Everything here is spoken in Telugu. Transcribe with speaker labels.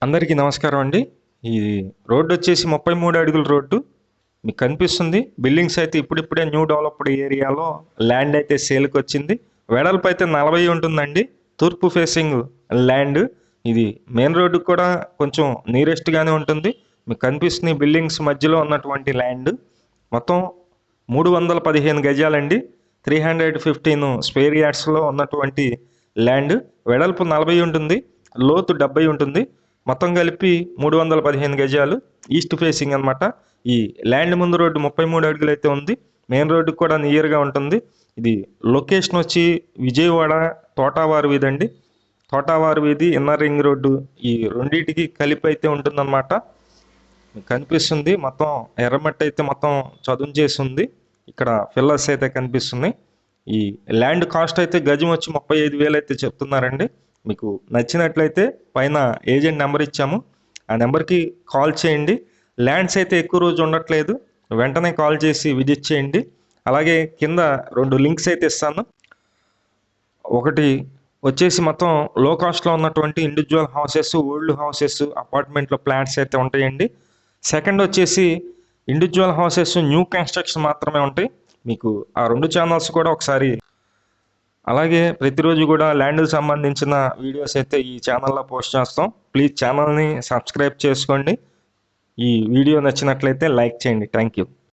Speaker 1: అందరికీ నమస్కారం అండి. ఈ రోడ్డు వచ్చేసి 33 అడుగుల రోడ్డు మీకు కనిపిస్తుంది. బిల్డింగ్స్ అయితే ఇప్పుడిప్పుడే న్యూ డెవలప్డ్ ఏరియాలో ల్యాండ్ అయితే సేల్కి వచ్చింది. వెడల్పు అయితే 40 ఉంటుందండి. తూర్పు ఫేసింగ్ ల్యాండ్. ఇది మెయిన్ రోడ్డుకు కూడా కొంచెం నియరెస్ట్గానే ఉంటుంది. మీకు కనిపిస్తుంది బిల్డింగ్స్ మధ్యలో ఉన్నటువంటి ల్యాండ్. మొత్తం 315 గజాలండి. 315 స్క్వేర్ యార్డ్స్లో ఉన్నటువంటి ల్యాండ్. వెడల్పు 40 ఉంటుంది, లోతు 70 ఉంటుంది. మొత్తం కలిపి 315 గజాలు. ఈస్ట్ ఫేసింగ్ అనమాట. ఈ ల్యాండ్ ముందు రోడ్డు 33 అడుగులు అయితే ఉంది. మెయిన్ రోడ్డు కూడా నియర్గా ఉంటుంది. ఇది లొకేషన్ వచ్చి విజయవాడ తోటావారి వీధి అండి. తోటావారి వీధి, ఇన్నర్ రింగ్ రోడ్డు, ఈ రెండింటికి కలిపి అయితే ఉంటుందన్నమాట. మీకు కనిపిస్తుంది మొత్తం ఎర్రమట్టి అయితే మొత్తం చదును చేసి ఉంది. ఇక్కడ ఫిల్లర్స్ అయితే కనిపిస్తున్నాయి. ఈ ల్యాండ్ కాస్ట్ అయితే గజం వచ్చి 35,000 అయితే చెప్తున్నారండి. మీకు నచ్చినట్లయితే పైన ఏజెంట్ నెంబర్ ఇచ్చాము, ఆ నెంబర్కి కాల్ చేయండి. ల్యాండ్స్ అయితే ఎక్కువ రోజు ఉండట్లేదు, వెంటనే కాల్ చేసి విజిట్ చేయండి. అలాగే కింద 2 లింక్స్ అయితే ఇస్తాను. ఒకటి వచ్చేసి మొత్తం లో కాస్ట్లో ఉన్నటువంటి ఇండివిజువల్ హౌసెస్, ఓల్డ్ హౌసెస్, అపార్ట్మెంట్లో ఫ్లాట్స్ అయితే ఉంటాయండి. సెకండ్ వచ్చేసి ఇండివిజువల్ హౌసెస్ న్యూ కన్స్ట్రక్షన్ మాత్రమే ఉంటాయి. మీకు ఆ 2 ఛానల్స్ కూడా ఒకసారి, అలాగే ప్రతిరోజు కూడా ల్యాండ్కి సంబంధించిన వీడియోస్ అయితే ఈ ఛానల్లో పోస్ట్ చేస్తాం. ప్లీజ్ ఛానల్ని సబ్స్క్రైబ్ చేసుకోండి. ఈ వీడియో నచ్చినట్లయితే లైక్ చేయండి. Thank you.